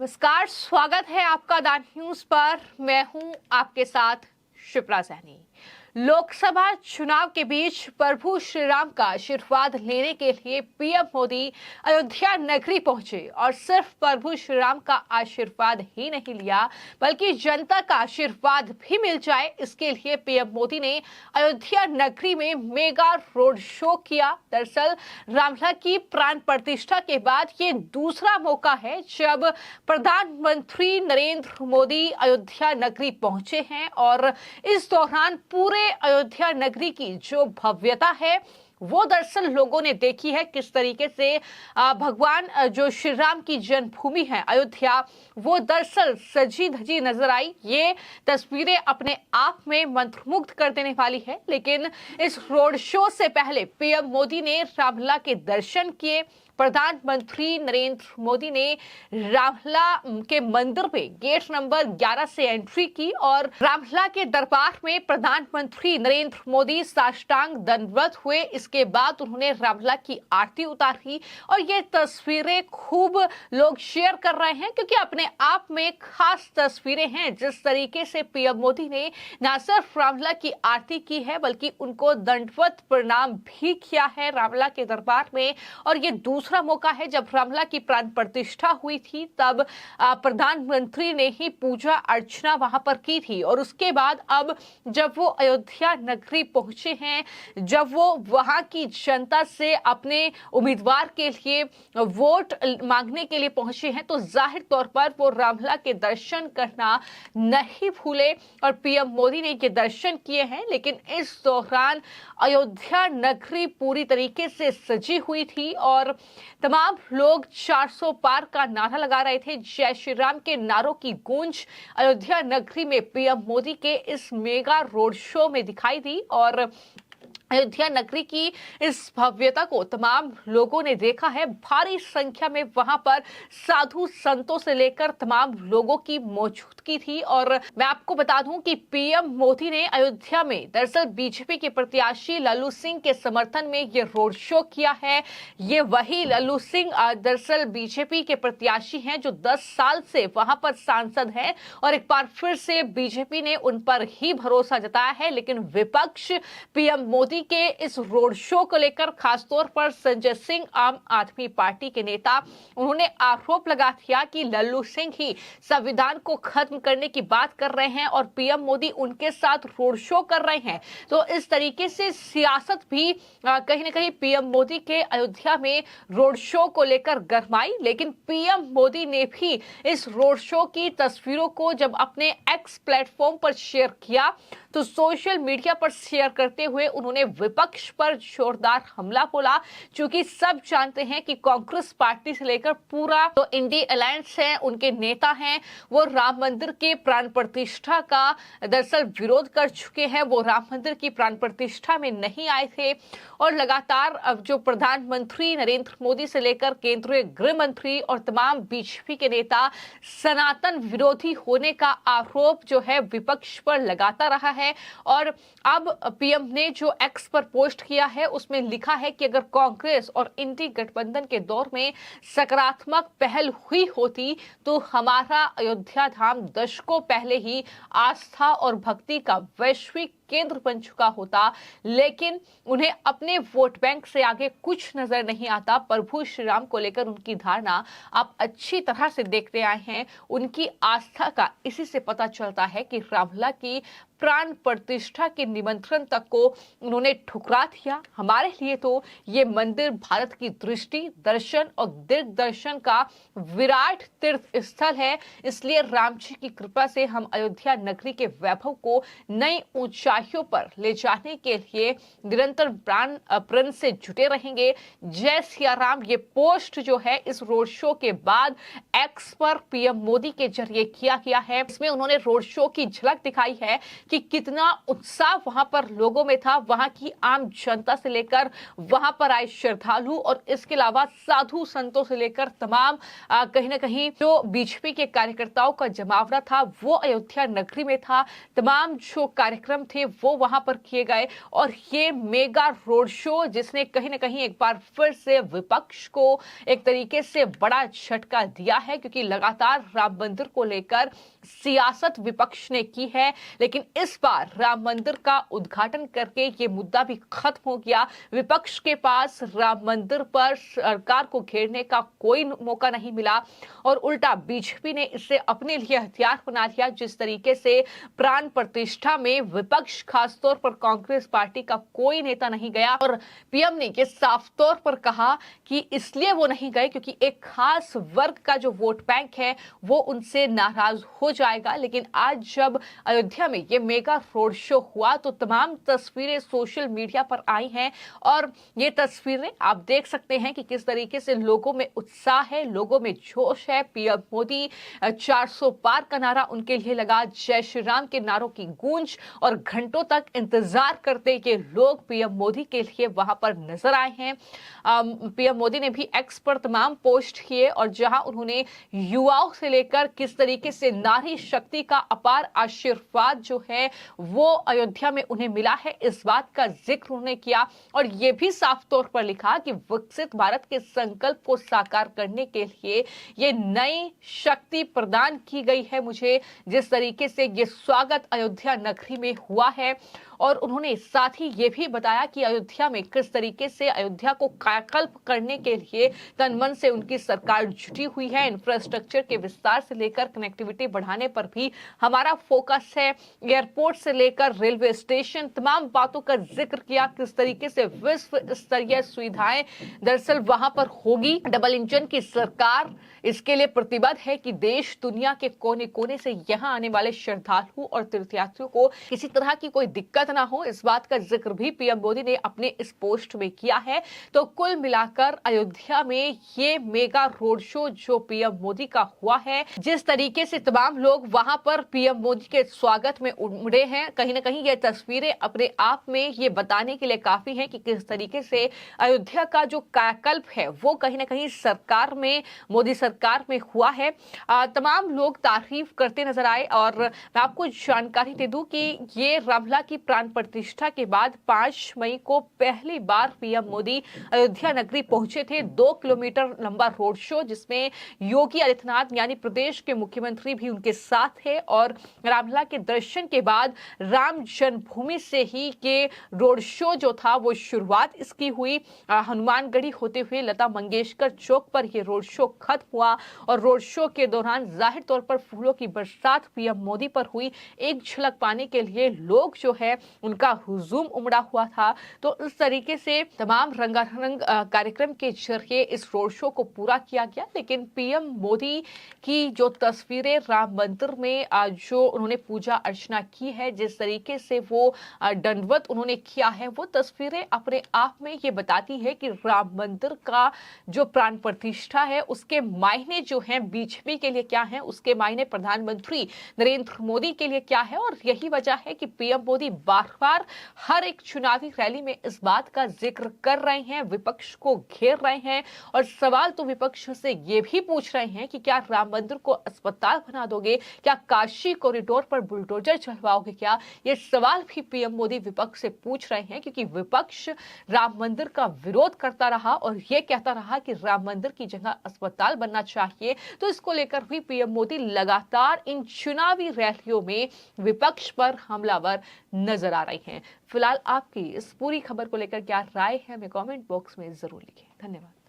नमस्कार, स्वागत है आपका द न्यूज पर। मैं हूं आपके साथ शिप्रा सैनी। लोकसभा चुनाव के बीच प्रभु श्री राम का आशीर्वाद लेने के लिए पीएम मोदी अयोध्या नगरी पहुंचे और सिर्फ प्रभु श्री राम का आशीर्वाद ही नहीं लिया बल्कि जनता का आशीर्वाद भी मिल जाए, इसके लिए पीएम मोदी ने अयोध्या नगरी में मेगा रोड शो किया। दरअसल रामलला की प्राण प्रतिष्ठा के बाद ये दूसरा मौका है जब प्रधानमंत्री नरेंद्र मोदी अयोध्या नगरी पहुंचे हैं और इस दौरान पूरे अयोध्या नगरी की जो भव्यता है वो दरअसल लोगों ने देखी है। किस तरीके से भगवान जो श्री राम की जन्मभूमि है अयोध्या, वो दरअसल सजी धजी नजर आई। ये तस्वीरें अपने आप में मंत्रमुग्ध कर देने वाली है। लेकिन इस रोड शो से पहले पीएम मोदी ने रामलला के दर्शन किए। प्रधानमंत्री नरेंद्र मोदी ने रामलला के मंदिर में गेट नंबर 11 से एंट्री की और रामलला के दरबार में प्रधानमंत्री नरेंद्र मोदी साष्टांग दंडवत हुए। इसके बाद उन्होंने रामलला की आरती उतारी और ये तस्वीरें खूब लोग शेयर कर रहे हैं क्योंकि अपने आप में खास तस्वीरें हैं। जिस तरीके से पीएम मोदी ने न सिर्फ रामलला की आरती की है बल्कि उनको दंडवत प्रणाम भी किया है रामलला के दरबार में। और ये दूसरा मौका है, जब रामलला की प्राण प्रतिष्ठा हुई थी तब प्रधानमंत्री ने ही पूजा अर्चना वहां पर की थी और उसके बाद अब जब वो अयोध्या नगरी पहुंचे हैं, जब वो वहां की जनता से अपने उम्मीदवार के लिए वोट मांगने के लिए पहुंचे हैं, तो जाहिर तौर पर वो रामलला के दर्शन करना नहीं भूले और पीएम मोदी ने ये दर्शन किए हैं। लेकिन इस दौरान अयोध्या नगरी पूरी तरीके से सजी हुई थी और तमाम लोग 400 पार का नारा लगा रहे थे। जय श्री राम के नारों की गूंज अयोध्या नगरी में पीएम मोदी के इस मेगा रोड शो में दिखाई दी और अयोध्या नगरी की इस भव्यता को तमाम लोगों ने देखा है। भारी संख्या में वहां पर साधु संतों से लेकर तमाम लोगों की मौजूदगी थी। और मैं आपको बता दूं कि पीएम मोदी ने अयोध्या में दरअसल बीजेपी के प्रत्याशी लल्लू सिंह के समर्थन में ये रोड शो किया है। ये वही लल्लू सिंह दरअसल बीजेपी के प्रत्याशी हैं जो 10 साल से वहां पर सांसद हैं और एक बार फिर से बीजेपी ने उन पर ही भरोसा जताया है। लेकिन विपक्ष पीएम मोदी के इस रोड शो को लेकर खासतौर पर संजय सिंह आम आदमी पार्टी के नेता, उन्होंने आरोप लगा दिया कि लल्लू सिंह ही संविधान को खत्म करने की बात कर रहे हैं और पीएम मोदी उनके साथ रोड शो कर रहे हैं। तो इस तरीके से सियासत भी कहीं ना कहीं पीएम मोदी के अयोध्या में रोड शो को लेकर गरमाई। लेकिन पीएम मोदी ने भी इस रोड शो की तस्वीरों को जब अपने एक्स प्लेटफॉर्म पर शेयर किया तो सोशल मीडिया पर शेयर करते हुए उन्होंने विपक्ष पर जोरदार हमला बोला। क्योंकि सब जानते हैं कि कांग्रेस पार्टी से लेकर पूरा तो इंडी अलायंस है, उनके नेता हैं, वो राम मंदिर के प्राण प्रतिष्ठा का दरअसल विरोध कर चुके हैं। वो राम मंदिर की प्राण प्रतिष्ठा में नहीं आए थे और लगातार अब जो प्रधानमंत्री नरेंद्र मोदी से लेकर केंद्रीय गृह मंत्री और तमाम बीजेपी के नेता सनातन विरोधी होने का आरोप जो है विपक्ष पर लगाता रहा है। और अब पीएम ने जो एक्स पर पोस्ट किया है उसमें लिखा है कि अगर कांग्रेस और इंडी गठबंधन के दौर में सकारात्मक पहल हुई होती तो हमारा अयोध्या धाम दशकों पहले ही आस्था और भक्ति का वैश्विक केंद्र बन चुका होता। लेकिन उन्हें अपने वोट बैंक से आगे कुछ नजर नहीं आता। प्रभु श्री राम को लेकर उनकी धारणा आप अच्छी तरह से देखते आए हैं। उनकी आस्था का इसी से पता चलता है कि रामलला की प्राण प्रतिष्ठा के निमंत्रण तक को उन्होंने ठुकरा दिया। हमारे लिए तो ये मंदिर भारत की दृष्टि, दर्शन और दिग्दर्शन का विराट तीर्थ स्थल है। इसलिए राम जी की कृपा से हम अयोध्या नगरी के वैभव को नई ऊंचाइयों पर ले जाने के लिए निरंतर प्रण से जुटे रहेंगे। जय सिया राम ये पोस्ट जो है इस रोड शो के बाद एक्स पर पीएम मोदी के जरिए किया गया है। इसमें उन्होंने रोड शो की झलक दिखाई है कि कितना उत्साह वहां पर लोगों में था, वहां की आम जनता से लेकर वहां पर आए श्रद्धालु और इसके अलावा साधु संतों से लेकर तमाम कहीं ना कहीं जो बीजेपी के कार्यकर्ताओं का जमावड़ा था वो अयोध्या नगरी में था। तमाम जो कार्यक्रम थे वो वहां पर किए गए और ये मेगा रोड शो जिसने कहीं ना कहीं एक बार फिर से विपक्ष को एक तरीके से बड़ा झटका दिया है, क्योंकि लगातार राम मंदिर को लेकर सियासत विपक्ष ने की है, लेकिन इस बार राम मंदिर का उद्घाटन करके ये मुद्दा भी खत्म हो गया। विपक्ष के पास राम मंदिर पर सरकार को घेरने का कोई मौका नहीं मिला और उल्टा बीजेपी ने इसे अपने लिए हथियार बना लिया। जिस तरीके से प्राण प्रतिष्ठा में विपक्ष, खासतौर पर कांग्रेस पार्टी का कोई नेता नहीं गया और पीएम ने ये साफ तौर पर कहा कि इसलिए वो नहीं गए क्योंकि एक खास वर्ग का जो वोट बैंक है वो उनसे नाराज हो जाएगा। लेकिन आज जब अयोध्या में ये मेगा रोड शो हुआ तो तमाम तस्वीरें सोशल मीडिया पर आई हैं और ये तस्वीरें आप देख सकते हैं कि किस तरीके से लोगों में उत्साह है, लोगों में जोश है। पीएम मोदी 400 पार का नारा उनके लिए लगा, जय श्री राम के नारों की गूंज और घंटों तक इंतजार करते ये लोग पीएम मोदी के लिए वहां पर नजर आए हैं। पीएम मोदी ने भी एक्स पर तमाम पोस्ट किए और जहां उन्होंने युवाओं से लेकर किस तरीके से नारी शक्ति का अपार आशीर्वाद जो है वो अयोध्या में उन्हें मिला है, इस बात का जिक्र उन्होंने किया और ये भी साफ तौर पर लिखा कि विकसित भारत के संकल्प को साकार करने के लिए ये नई शक्ति प्रदान की गई है मुझे, जिस तरीके से ये स्वागत अयोध्या नगरी में हुआ है। और उन्होंने साथ ही ये भी बताया कि अयोध्या में किस तरीके से अयोध्या को कायाकल्प करने के लिए तन मन से उनकी सरकार जुटी हुई है। इंफ्रास्ट्रक्चर के विस्तार से लेकर कनेक्टिविटी बढ़ाने पर भी हमारा फोकस है। एयरपोर्ट से लेकर रेलवे स्टेशन, तमाम बातों का जिक्र किया, किस तरीके से विश्व स्तरीय सुविधाएं दरअसल वहां पर होगी। डबल इंजन की सरकार इसके लिए प्रतिबद्ध है कि देश दुनिया के कोने कोने से यहाँ आने वाले श्रद्धालुओं और तीर्थयात्रियों को किसी तरह की कोई दिक्कत ना हो, इस बात का जिक्र भी पीएम मोदी ने अपने इस पोस्ट में किया है। तो कुल मिलाकर अयोध्या में ये मेगा रोड शो जो पीएम मोदी का हुआ है, जिस तरीके से तमाम लोग वहां पर पीएम मोदी के स्वागत में उमड़े हैं, कहीं ना कहीं ये तस्वीरें अपने आप में ये बताने के लिए काफी हैं कि किस तरीके से अयोध्या का जो कायाकल्प है वो कहीं ना कहीं सरकार में, मोदी सरकार में हुआ है। तमाम लोग तारीफ करते नजर आए और मैं आपको जानकारी दे दूं कि ये रामलला की प्राण प्रतिष्ठा के बाद 5 मई को पहली बार पीएम मोदी अयोध्या नगरी पहुंचे थे। 2 किलोमीटर लंबा रोड शो जिसमें योगी आदित्यनाथ यानी प्रदेश के मुख्यमंत्री भी उनके साथ थे और रामलला के दर्शन के बाद राम जन्मभूमि से ही ये रोड शो जो था वो शुरुआत इसकी हुई। हनुमानगढ़ी होते हुए लता मंगेशकर चौक पर यह रोड शो खत्म हुआ और रोड शो के दौरान जाहिर तौर पर फूलों की बरसात पीएम मोदी पर हुई। एक झलक पाने के लिए लोग जो है उनका हुजूम उमड़ा हुआ था। तो इस तरीके से तमाम रंगारंग कार्यक्रम के जरिए इस रोड शो को पूरा किया गया। लेकिन पीएम मोदी की जो तस्वीरें राम मंदिर में जो उन्होंने पूजा अर्चना की है, जिस तरीके से वो दंडवत उन्होंने किया है, वो तस्वीरें अपने आप में ये बताती है कि राम मंदिर का जो प्राण प्रतिष्ठा है उसके मायने जो हैं बीजेपी के लिए क्या है, उसके मायने प्रधानमंत्री नरेंद्र मोदी के लिए क्या है। और यही वजह है कि पीएम मोदी बार बार हर एक चुनावी रैली में इस बात का जिक्र कर रहे हैं, विपक्ष को घेर रहे हैं और सवाल तो विपक्ष से ये भी पूछ रहे हैं कि क्या राम मंदिर को अस्पताल बना दोगे, क्या काशी कॉरिडोर पर बुलडोजर चलवाओगे क्या। ये सवाल भी पीएम मोदी विपक्ष से पूछ रहे हैं क्योंकि विपक्ष राम मंदिर का विरोध करता रहा और ये कहता रहा कि राम मंदिर की जगह अस्पताल बनना चाहिए। तो इसको लेकर भी पीएम मोदी लगातार इन चुनावी रैलियों में विपक्ष पर हमलावर नजर आ रही हैं। फिलहाल आपकी इस पूरी खबर को लेकर क्या राय है, हमें कमेंट बॉक्स में जरूर लिखें। धन्यवाद।